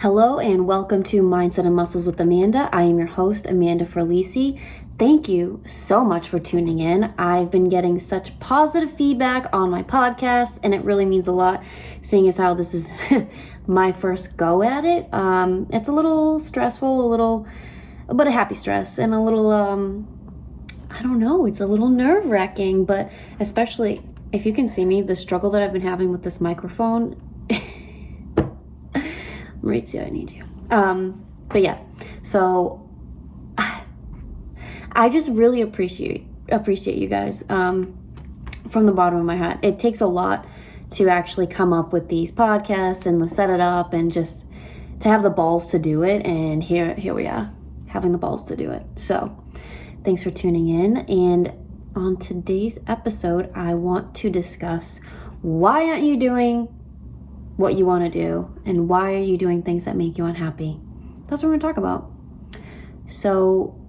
Hello and welcome to Mindset and Muscles with Amanda. I am your host, Amanda Ferlisi. Thank you so much for tuning in. I've been getting such positive feedback on my podcast, and it really means a lot, seeing as how this is my first go at it. It's a little stressful, but a happy stress, and a little, I don't know, it's a little nerve-wracking, but especially if you can see me, the struggle that I've been having with this microphone. Maurizio, I need you. But yeah, so I just really appreciate you guys from the bottom of my heart. It takes a lot to actually come up with these podcasts and to set it up and just to have the balls to do it. And here we are, having the balls to do it. So thanks for tuning in. And on today's episode, I want to discuss why aren't you doing what you want to do, and why are you doing things that make you unhappy? That's what we're going to talk about. So,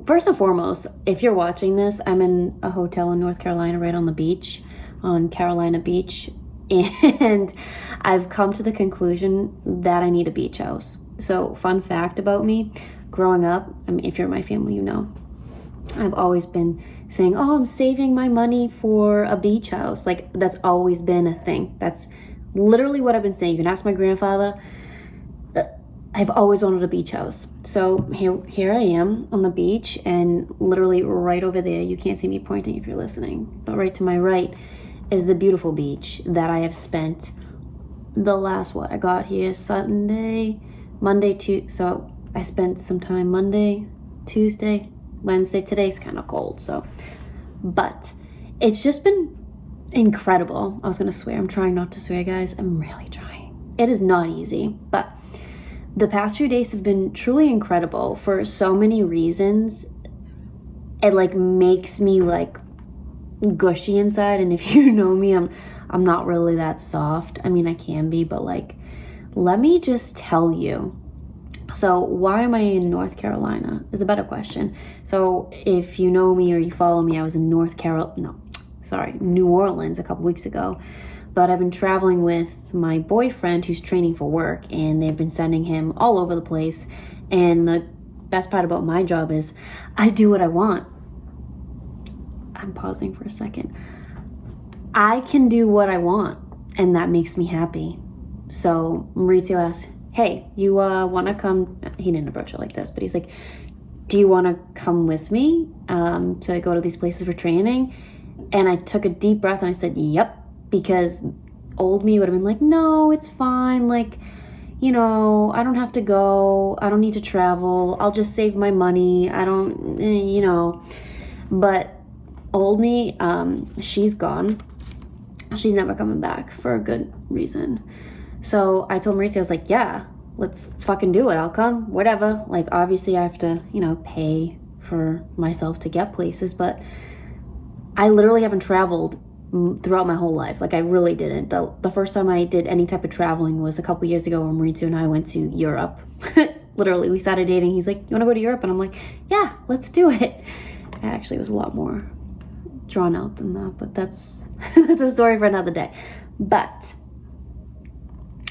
first and foremost, if you're watching this, I'm in a hotel in North Carolina, right on the beach, on Carolina Beach, and I've come to the conclusion that I need a beach house. So, fun fact about me, growing up, I mean, if you're my family, you know, I've always been saying, oh, I'm saving my money for a beach house. Like, that's always been a thing. That's literally what I've been saying. You can ask my grandfather. I've always wanted a beach house. So here I am on the beach, and literally right over there, you can't see me pointing if you're listening, but right to my right is the beautiful beach that I have spent the last, I got here Sunday, Monday, so I spent some time Monday, Tuesday, Wednesday. Today's kind of cold, but it's just been incredible. I was gonna swear. I'm trying not to swear, guys. I'm really trying. It is not easy, but the past few days have been truly incredible for so many reasons. It makes me gushy inside, and if you know me, I'm not really that soft. I mean, I can be, but let me just tell you. So why am I in North Carolina is a better question. So if you know me or you follow me, I was in New Orleans a couple weeks ago, but I've been traveling with my boyfriend who's training for work, and they've been sending him all over the place. And the best part about my job is I do what I want. I'm pausing for a second. I can do what I want, and that makes me happy. So Maurizio asked, hey, you want to come? He didn't approach it like this, but he's like, do you want to come with me to go to these places for training? And I took a deep breath and I said, yep, because old me would have been like, no, it's fine. I don't have to go. I don't need to travel. I'll just save my money. I don't, but old me, she's gone. She's never coming back for a good reason. So I told Maurizio, I was like, yeah, let's fucking do it. I'll come, whatever. Obviously I have to, pay for myself to get places, but I literally haven't traveled throughout my whole life. I really didn't. The first time I did any type of traveling was a couple years ago when Maurizio and I went to Europe. Literally, we started dating. He's like, you want to go to Europe? And I'm like, yeah, let's do it. It actually was a lot more drawn out than that, but that's a story for another day. But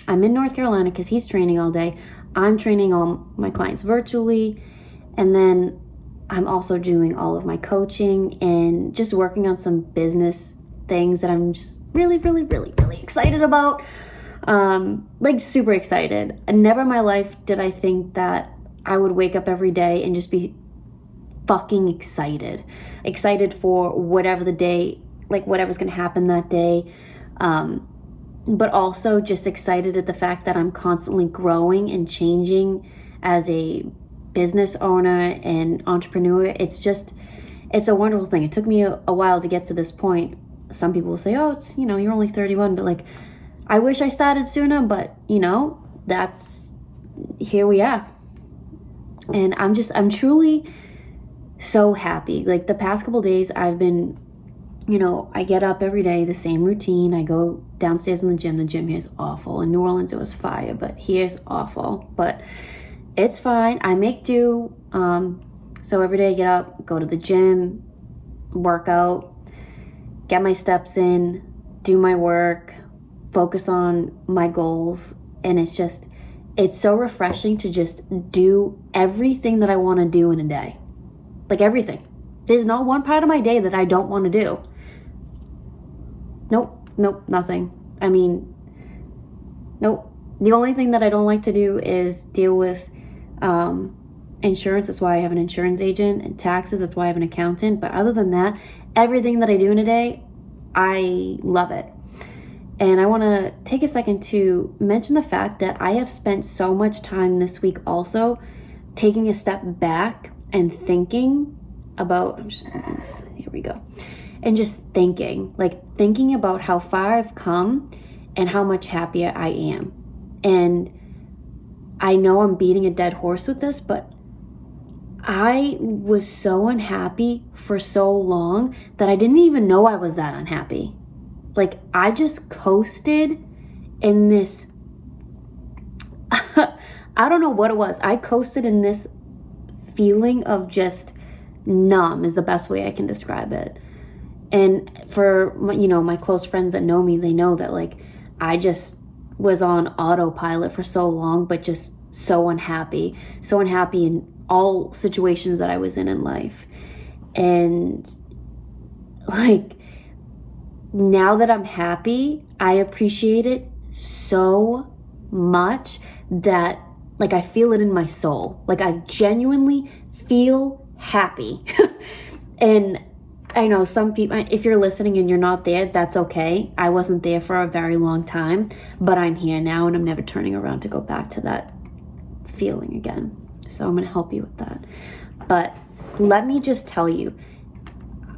I'm in North Carolina because he's training all day. I'm training all my clients virtually, and then I'm also doing all of my coaching and just working on some business things that I'm just really, really, really, really excited about. Super excited. And never in my life did I think that I would wake up every day and just be fucking excited. Excited for whatever the day, whatever's gonna happen that day. But also just excited at the fact that I'm constantly growing and changing as a business owner and entrepreneur. It's a wonderful thing. It took me a while to get to this point. Some people will say, oh, it's, you're only 31, but I wish I started sooner, but that's, here we are. And I'm truly so happy. The past couple days I've been, I get up every day, the same routine. I go downstairs in the gym. The gym here is awful. In New Orleans it was fire, but here's awful. But it's fine. I make do. So every day I get up, go to the gym, work out, get my steps in, do my work, focus on my goals. And it's so refreshing to just do everything that I want to do in a day. Like everything. There's not one part of my day that I don't want to do. Nope, nothing. I mean, nope. The only thing that I don't like to do is deal with insurance. That's why I have an insurance agent, and taxes. That's why I have an accountant. But other than that, everything that I do in a day, I love it. And I want to take a second to mention the fact that I have spent so much time this week also taking a step back and thinking about, here we go. And just thinking about how far I've come and how much happier I am. And I know I'm beating a dead horse with this, but I was so unhappy for so long that I didn't even know I was that unhappy. Like, I just coasted in this, I don't know what it was. I coasted in this feeling of just numb is the best way I can describe it. And for, my close friends that know me, they know that, like, I just was on autopilot for so long, but just so unhappy in all situations that I was in life. And, like, now that I'm happy, I appreciate it so much that, like, I feel it in my soul. Like, I genuinely feel happy. And I know some people, if you're listening and you're not there, that's okay. I wasn't there for a very long time, but I'm here now, and I'm never turning around to go back to that feeling again. So I'm going to help you with that. But let me just tell you,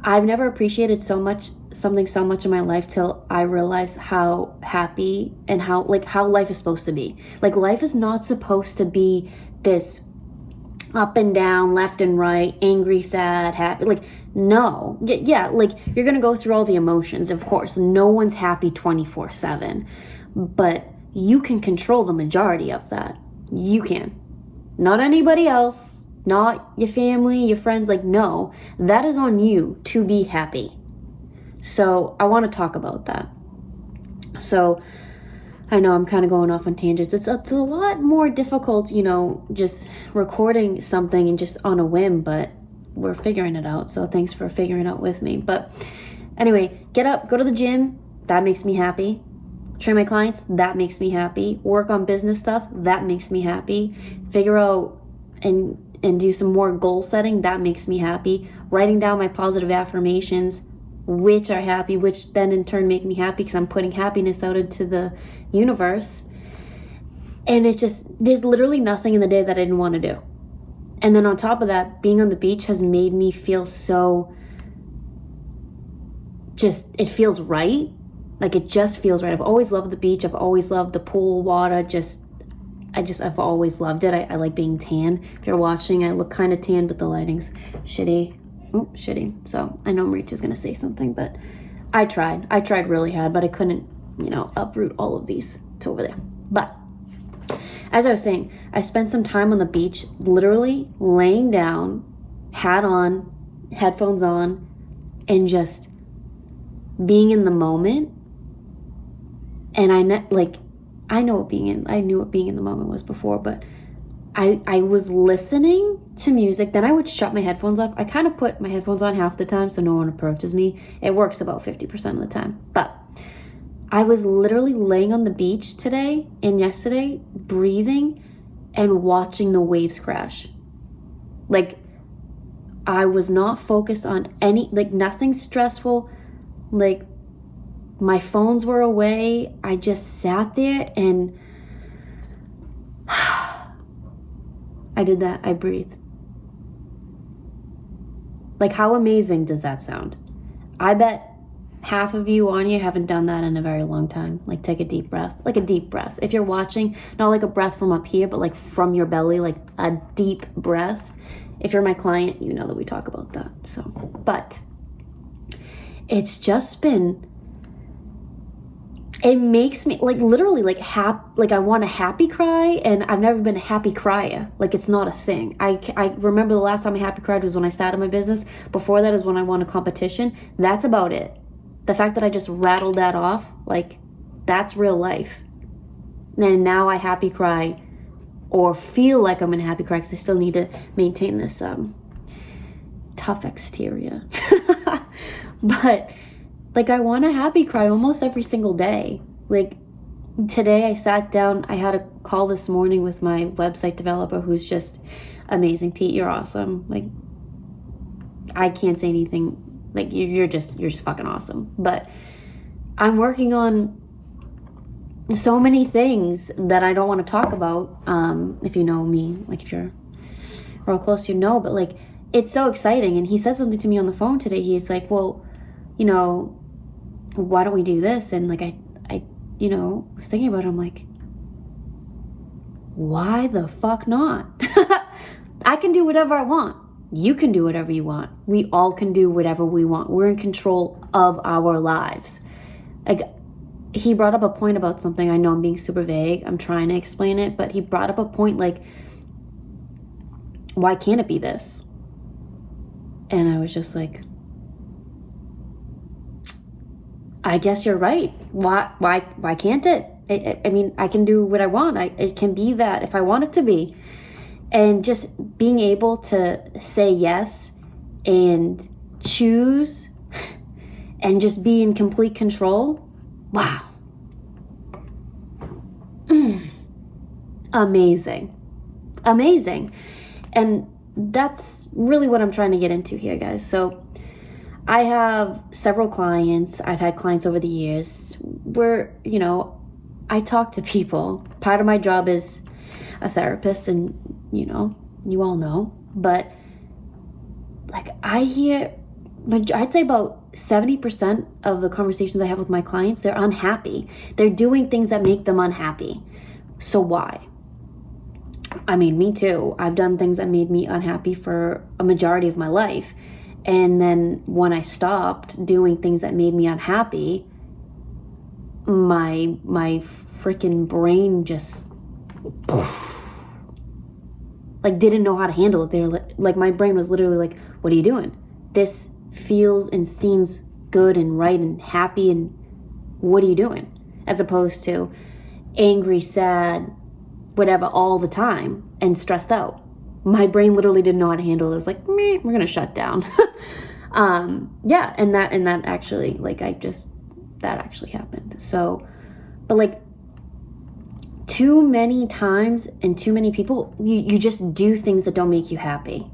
I've never appreciated something so much in my life till I realized how happy and how life is supposed to be. Like, life is not supposed to be this up and down, left and right, angry, sad, happy. Like, no. Yeah, like, you're going to go through all the emotions, of course. No one's happy 24/7. But you can control the majority of that. You can. Not anybody else. Not your family, your friends. Like, no. That is on you to be happy. So I want to talk about that. So I know I'm kind of going off on tangents. It's a lot more difficult, just recording something and just on a whim, but we're figuring it out. So thanks for figuring it out with me. But anyway, get up, go to the gym. That makes me happy. Train my clients. That makes me happy. Work on business stuff. That makes me happy. Figure out and do some more goal setting. That makes me happy. Writing down my positive affirmations, which are happy, which then in turn make me happy because I'm putting happiness out into the universe. And it's just, there's literally nothing in the day that I didn't want to do. And then on top of that, being on the beach has made me feel so, it feels right. Like, it just feels right. I've always loved the beach. I've always loved the pool water. I've always loved it. I like being tan. If you're watching, I look kind of tan, but the lighting's shitty. Shitty. So I know Maricha's gonna say something, but I tried really hard, but I couldn't, uproot all of these to over there. But as I was saying, I spent some time on the beach, literally laying down, hat on, headphones on, and just being in the moment. And I knew what being in the moment was before, but I was listening to music. Then I would shut my headphones off. I kind of put my headphones on half the time so no one approaches me. It works about 50% of the time. But I was literally laying on the beach today and yesterday, breathing and watching the waves crash. Like, I was not focused on nothing stressful. Like, my phones were away. I just sat there and I did that. I breathed. Like, how amazing does that sound? I bet half of you on here haven't done that in a very long time. Like, take a deep breath. Like a deep breath. If you're watching, not like a breath from up here, but like from your belly, like a deep breath. If you're my client, you know that we talk about that. So, but it's just been, it makes me literally I want a happy cry, and I've never been a happy crier. Like, it's not a thing. I remember the last time I happy cried was when I started my business. Before that is when I won a competition. That's about it. The fact that I just rattled that off, that's real life. And now I happy cry or feel like I'm in a happy cry, because I still need to maintain this tough exterior. But like, I want a happy cry almost every single day. Like today I sat down, I had a call this morning with my website developer, who's just amazing. Pete, you're awesome. Like, I can't say anything. Like, you're just fucking awesome. But I'm working on so many things that I don't want to talk about. If you know me, like if you're real close, you know, but like, it's so exciting. And he said something to me on the phone today. He's like, well, you know, why don't we do this? And like, I you know, was thinking about it. I'm like, why the fuck not? I can do whatever I want. You can do whatever you want. We all can do whatever we want. We're in control of our lives. Like, he brought up a point about something. I know I'm being super vague. I'm trying to explain it, but he brought up a point like, why can't it be this? And I was just like, I guess you're right. Why can't it? I mean, I can do what I want. It can be that if I want it to be. And just being able to say yes and choose and just be in complete control. Wow. Amazing. Amazing. And that's really what I'm trying to get into here, guys. So I have several clients. I've had clients over the years where, you know, I talk to people. Part of my job is a therapist, and, you know, you all know. But, like, I hear, I'd say about 70% of the conversations I have with my clients, they're unhappy. They're doing things that make them unhappy. So why? I mean, me too. I've done things that made me unhappy for a majority of my life. And then when I stopped doing things that made me unhappy, my freaking brain just like didn't know how to handle it. They were like, my brain was literally like, what are you doing? This feels and seems good and right and happy, and what are you doing? As opposed to angry, sad, whatever all the time and stressed out. My brain literally didn't know how to handle it. It was like, meh, we're gonna shut down. Yeah, and that actually, like, that actually happened. So, but like, too many times and too many people, you just do things that don't make you happy.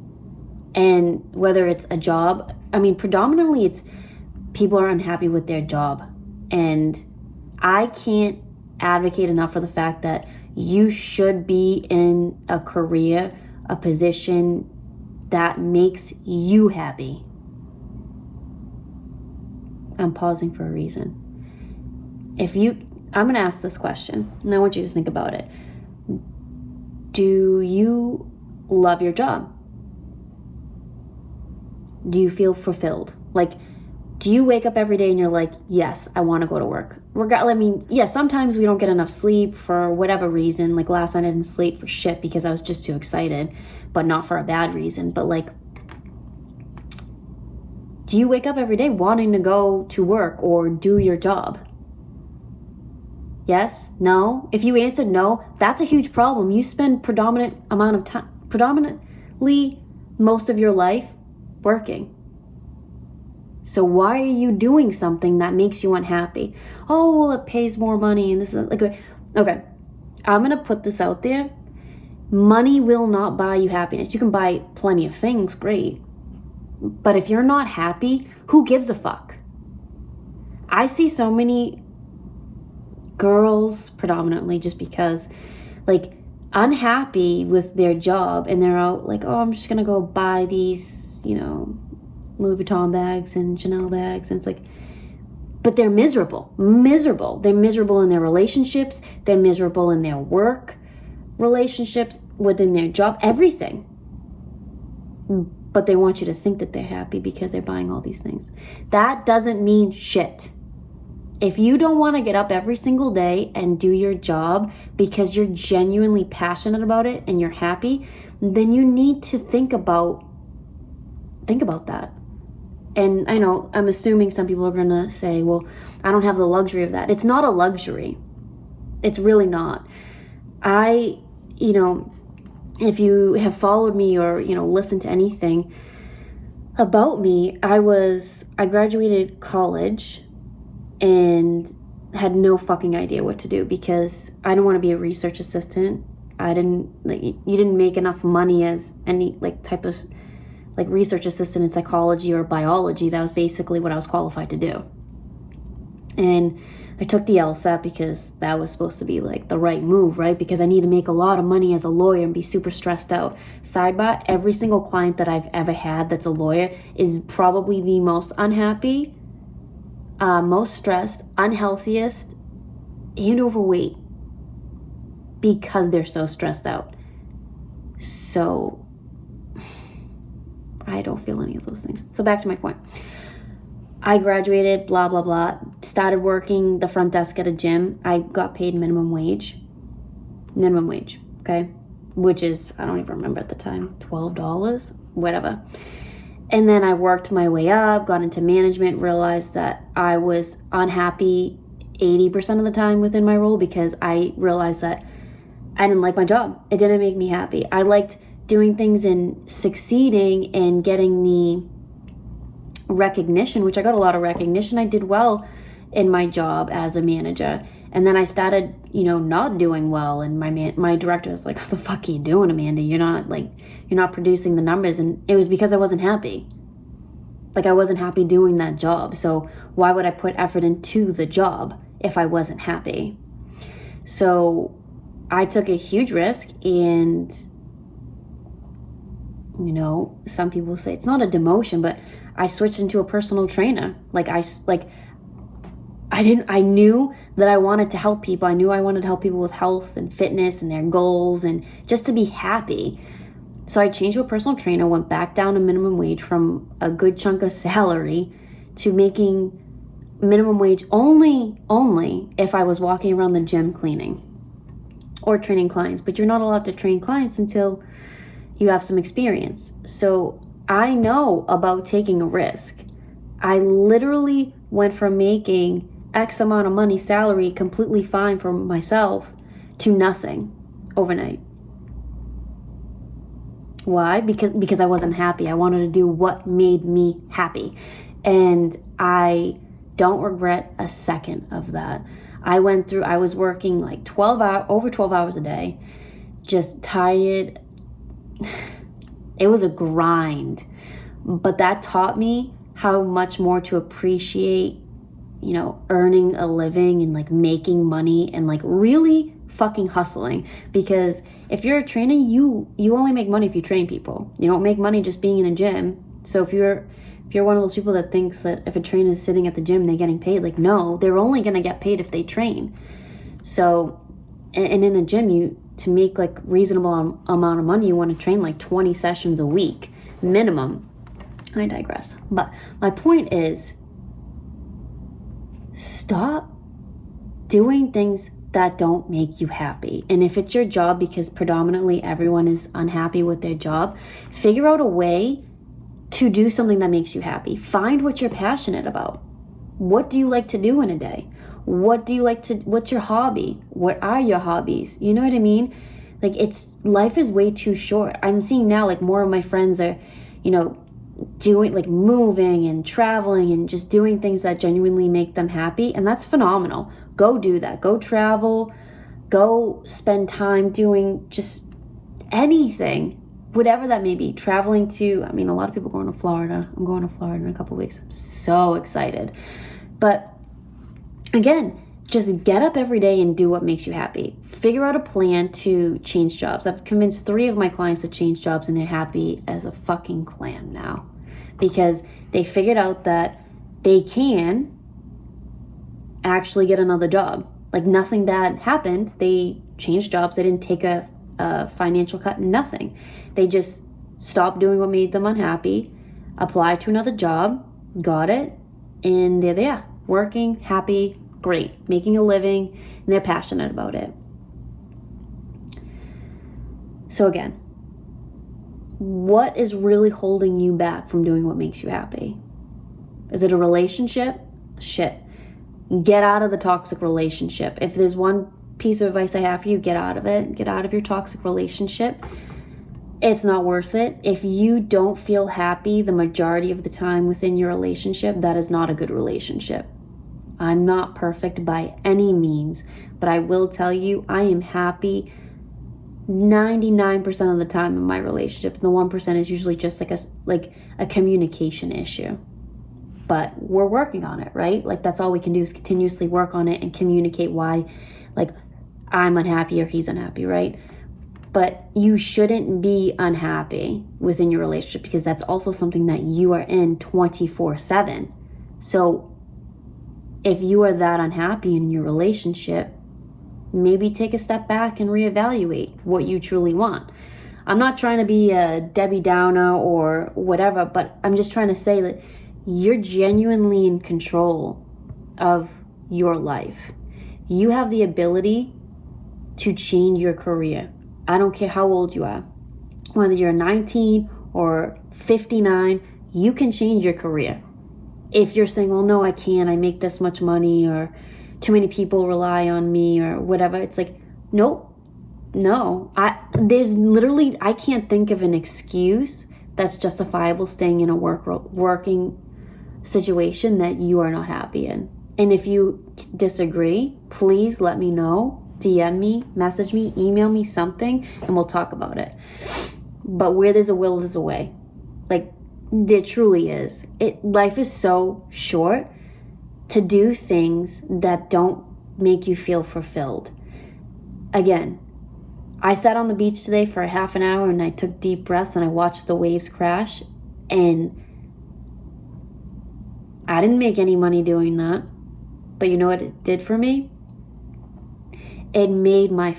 And whether it's a job, I mean, predominantly it's people are unhappy with their job. And I can't advocate enough for the fact that you should be in a career, a position that makes you happy. I'm pausing for a reason. I'm going to ask this question, and I want you to think about it. Do you love your job? Do you feel fulfilled? Like, do you wake up every day and you're like, yes, I want to go to work? I mean, yeah, sometimes we don't get enough sleep for whatever reason. Like last night I didn't sleep for shit because I was just too excited, but not for a bad reason. But like, do you wake up every day wanting to go to work or do your job? Yes? No? If you answered no, that's a huge problem. You spend predominantly most of your life working. So why are you doing something that makes you unhappy? Oh, well, it pays more money, and this is like, okay, I'm gonna put this out there. Money will not buy you happiness. You can buy plenty of things, great. But if you're not happy, who gives a fuck? I see so many girls, predominantly, just because, like, unhappy with their job, and they're out like, oh, I'm just gonna go buy these, you know, Louis Vuitton bags and Chanel bags, and it's like, but they're miserable. They're miserable in their relationships. They're miserable in their work relationships, within their job, everything. But they want you to think that they're happy because they're buying all these things. That doesn't mean shit. If you don't want to get up every single day and do your job because you're genuinely passionate about it and you're happy, then you need to think about that. And I know, I'm assuming some people are going to say, well, I don't have the luxury of that. It's not a luxury. It's really not. you know, if you have followed me or, you know, listened to anything about me, I graduated college and had no fucking idea what to do because I didn't want to be a research assistant. You didn't make enough money as any like type of like research assistant in psychology or biology. That was basically what I was qualified to do. And I took the LSAT because that was supposed to be like the right move, right? Because I need to make a lot of money as a lawyer and be super stressed out. Sidebar, every single client that I've ever had that's a lawyer is probably the most unhappy, most stressed, unhealthiest, and overweight because they're so stressed out. So I don't feel any of those things. So back to my point. I graduated, blah, blah, blah, started working the front desk at a gym. I got paid minimum wage, okay? Which is, I don't even remember at the time, $12, whatever. And then I worked my way up, got into management, realized that I was unhappy 80% of the time within my role because I realized that I didn't like my job. It didn't make me happy. I liked doing things and succeeding and getting the recognition, which I got a lot of recognition. I did well in my job as a manager. And then I started, you know, not doing well. And my director was like, what the fuck are you doing, Amanda? You're not producing the numbers. And it was because I wasn't happy. Like I wasn't happy doing that job. So why would I put effort into the job if I wasn't happy? So I took a huge risk, and you know, some people say it's not a demotion, but I switched into a personal trainer. I knew that I wanted to help people. I knew I wanted to help people with health and fitness and their goals and just to be happy. So I changed to a personal trainer, went back down to minimum wage from a good chunk of salary to making minimum wage only if I was walking around the gym cleaning or training clients. But you're not allowed to train clients until you have some experience. So I know about taking a risk. I literally went from making X amount of money salary completely fine for myself to nothing overnight. Why? Because I wasn't happy. I wanted to do what made me happy. And I don't regret a second of that. I was working like over 12 hours a day, just tired. It was a grind, but that taught me how much more to appreciate, you know, earning a living and like making money and like really fucking hustling. Because if you're a trainer, you only make money if you train people. You don't make money just being in a gym. So if you're one of those people that thinks that if a trainer is sitting at the gym, they're getting paid, like, no, they're only going to get paid if they train. So, and in a gym, to make like reasonable amount of money, you want to train like 20 sessions a week minimum. I digress. But my point is, stop doing things that don't make you happy. And if it's your job, because predominantly everyone is unhappy with their job, figure out a way to do something that makes you happy. Find what you're passionate about. What do you like to do in a day? What's your hobby? What are your hobbies? You know what I mean? Like, life is way too short. I'm seeing now, like, more of my friends are, you know, doing, like, moving and traveling and just doing things that genuinely make them happy. And that's phenomenal. Go do that. Go travel. Go spend time doing just anything, whatever that may be. Traveling to, I mean, a lot of people are going to Florida. I'm going to Florida in a couple of weeks. I'm so excited. But again, just get up every day and do what makes you happy. Figure out a plan to change jobs. I've convinced 3 of my clients to change jobs, and they're happy as a fucking clam now, because they figured out that they can actually get another job. Like, nothing bad happened. They changed jobs. They didn't take a financial cut, nothing. They just stopped doing what made them unhappy, applied to another job, got it, and there they are, working, happy, great, making a living, and they're passionate about it. So again, what is really holding you back from doing what makes you happy? Is it a relationship? Shit. Get out of the toxic relationship. If there's one piece of advice I have for you, get out of it. Get out of your toxic relationship. It's not worth it. If you don't feel happy the majority of the time within your relationship, that is not a good relationship. I'm not perfect by any means, but I will tell you, I am happy 99% of the time in my relationship. And the 1% is usually just like a communication issue. But we're working on it, right? Like, that's all we can do is continuously work on it and communicate why, like, I'm unhappy or he's unhappy, right? But you shouldn't be unhappy within your relationship, because that's also something that you are in 24/7. So if you are that unhappy in your relationship, maybe take a step back and reevaluate what you truly want. I'm not trying to be a Debbie Downer or whatever, but I'm just trying to say that you're genuinely in control of your life. You have the ability to change your career. I don't care how old you are. Whether you're 19 or 59, you can change your career. If you're saying, well, no, I can't, I make this much money, or too many people rely on me, or whatever, it's like, nope, no. I can't think of an excuse that's justifiable staying in a working situation that you are not happy in. And if you disagree, please let me know. DM me, message me, email me something, and we'll talk about it. But where there's a will, there's a way. Like, there truly is. Life is so short to do things that don't make you feel fulfilled. Again, I sat on the beach today for a half an hour and I took deep breaths and I watched the waves crash, and I didn't make any money doing that. But you know what it did for me? It made my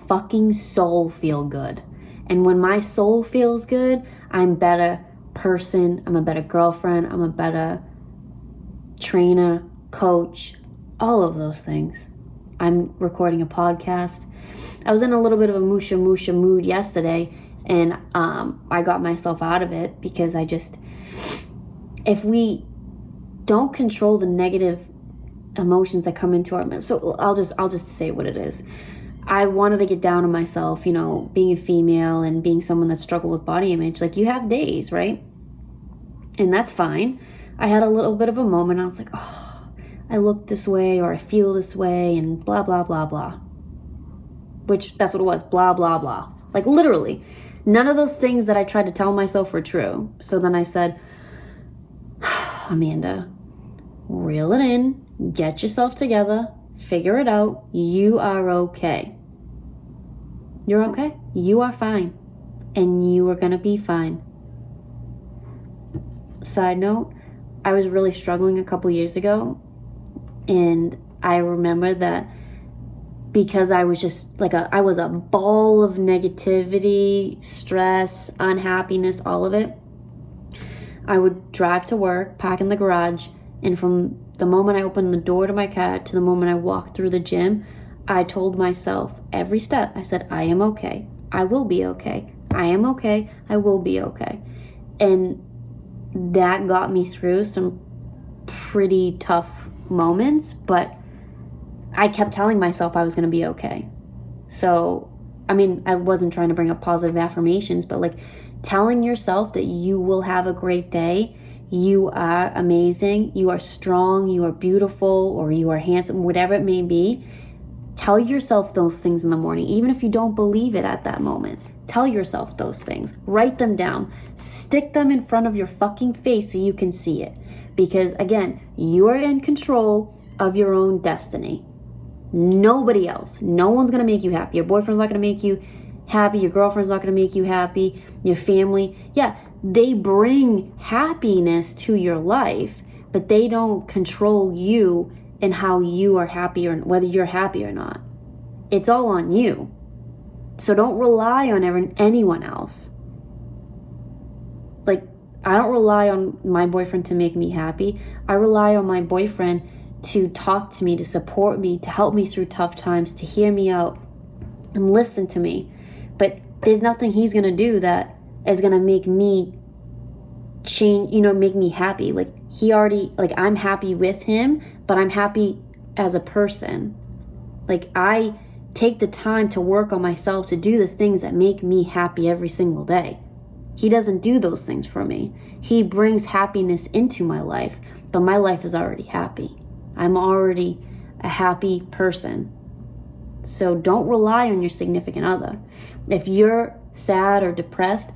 fucking soul feel good. And when my soul feels good, I'm a better person, I'm a better girlfriend, I'm a better trainer, coach, all of those things. I'm recording a podcast. I was in a little bit of a musha mood yesterday, and I got myself out of it because if we don't control the negative emotions that come into our mind. So I'll just say what it is. I wanted to get down on myself, being a female and being someone that struggled with body image. Like, you have days, right? And that's fine. I had a little bit of a moment. I was like, oh, I look this way, or I feel this way, and blah, blah, blah, blah. Which, that's what it was. Blah, blah, blah. Like, literally. None of those things that I tried to tell myself were true. So then I said, Amanda, reel it in. Get yourself together, figure it out. You are okay. You're okay. You are fine. And you are going to be fine. Side note, I was really struggling a couple years ago. And I remember that because I was just I was a ball of negativity, stress, unhappiness, all of it. I would drive to work, park in the garage, and from the moment I opened the door to my car to the moment I walked through the gym, I told myself every step, I said, I am okay. I will be okay. I am okay. I will be okay. And that got me through some pretty tough moments, but I kept telling myself I was going to be okay. So, I mean, I wasn't trying to bring up positive affirmations, but like telling yourself that you will have a great day. You are amazing, you are strong, you are beautiful, or you are handsome, whatever it may be. Tell yourself those things in the morning, even if you don't believe it at that moment. Tell yourself those things. Write them down. Stick them in front of your fucking face so you can see it. Because again, you are in control of your own destiny. Nobody else. No one's going to make you happy. Your boyfriend's not going to make you happy. Your girlfriend's not going to make you happy. Your family. Yeah. They bring happiness to your life, but they don't control you and how you are happy or whether you're happy or not. It's all on you. So don't rely on anyone else. Like, I don't rely on my boyfriend to make me happy. I rely on my boyfriend to talk to me, to support me, to help me through tough times, to hear me out and listen to me. But there's nothing he's going to do that is going to make me change, make me happy. I'm happy with him, but I'm happy as a person. Like, I take the time to work on myself, to do the things that make me happy every single day. He doesn't do those things for me. He brings happiness into my life, but my life is already happy. I'm already a happy person. So don't rely on your significant other. If you're sad or depressed,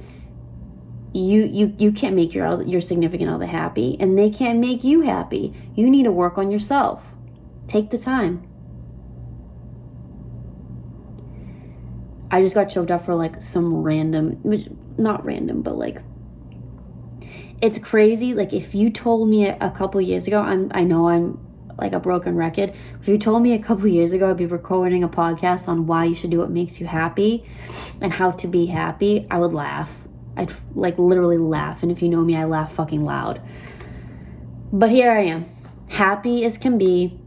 you can't make your significant other happy, and they can't make you happy. You need to work on yourself. Take the time. I just got choked up for like some random, not random, but like, it's crazy. Like, if you told me a couple years ago, I know I'm like a broken record. If you told me a couple years ago I'd be recording a podcast on why you should do what makes you happy and how to be happy, I would laugh. I'd like literally laugh. And if you know me, I laugh fucking loud. But here I am, happy as can be,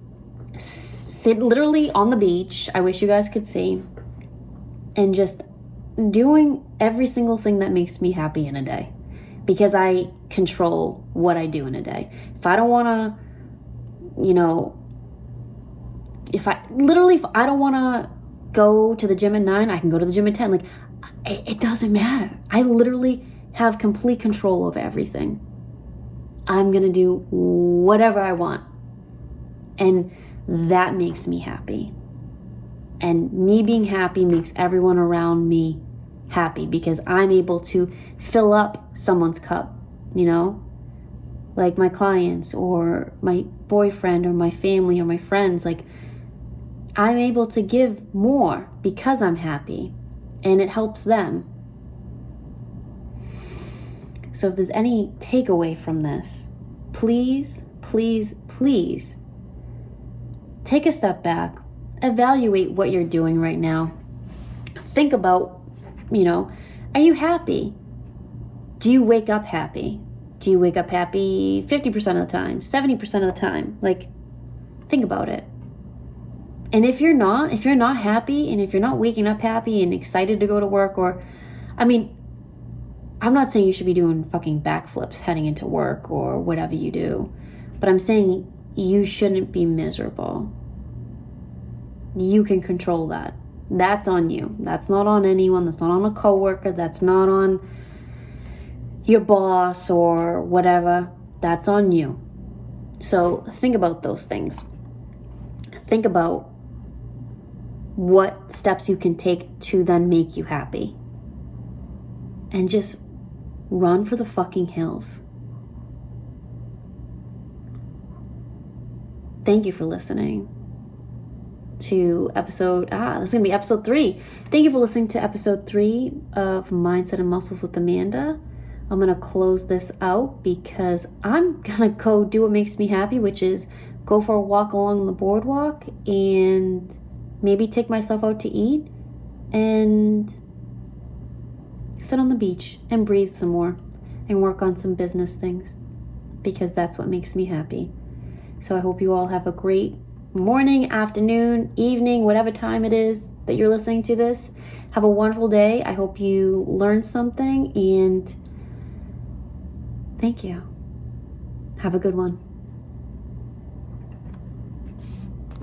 sit literally on the beach. I wish you guys could see. And just doing every single thing that makes me happy in a day, because I control what I do in a day. If I don't want to, if I don't want to go to the gym at 9, I can go to the gym at 10. Like, it doesn't matter. I literally have complete control over everything. I'm going to do whatever I want. And that makes me happy. And me being happy makes everyone around me happy, because I'm able to fill up someone's cup, like my clients or my boyfriend or my family or my friends. Like, I'm able to give more because I'm happy, and it helps them. So if there's any takeaway from this, please, please, please take a step back. Evaluate what you're doing right now. Think about, are you happy? Do you wake up happy? Do you wake up happy 50% of the time, 70% of the time? Like, think about it. And if you're not happy, and if you're not waking up happy and excited to go to work, I'm not saying you should be doing fucking backflips heading into work or whatever you do, but I'm saying you shouldn't be miserable. You can control that. That's on you. That's not on anyone. That's not on a coworker. That's not on your boss or whatever. That's on you. So think about those things. Think about what steps you can take to then make you happy. And just run for the fucking hills. Thank you for listening to episode, this is going to be episode 3. Thank you for listening to episode 3 of Mindset and Muscles with Amanda. I'm going to close this out because I'm going to go do what makes me happy, which is go for a walk along the boardwalk and maybe take myself out to eat and sit on the beach and breathe some more and work on some business things, because that's what makes me happy. So I hope you all have a great morning, afternoon, evening, whatever time it is that you're listening to this. Have a wonderful day. I hope you learned something, and thank you. Have a good one.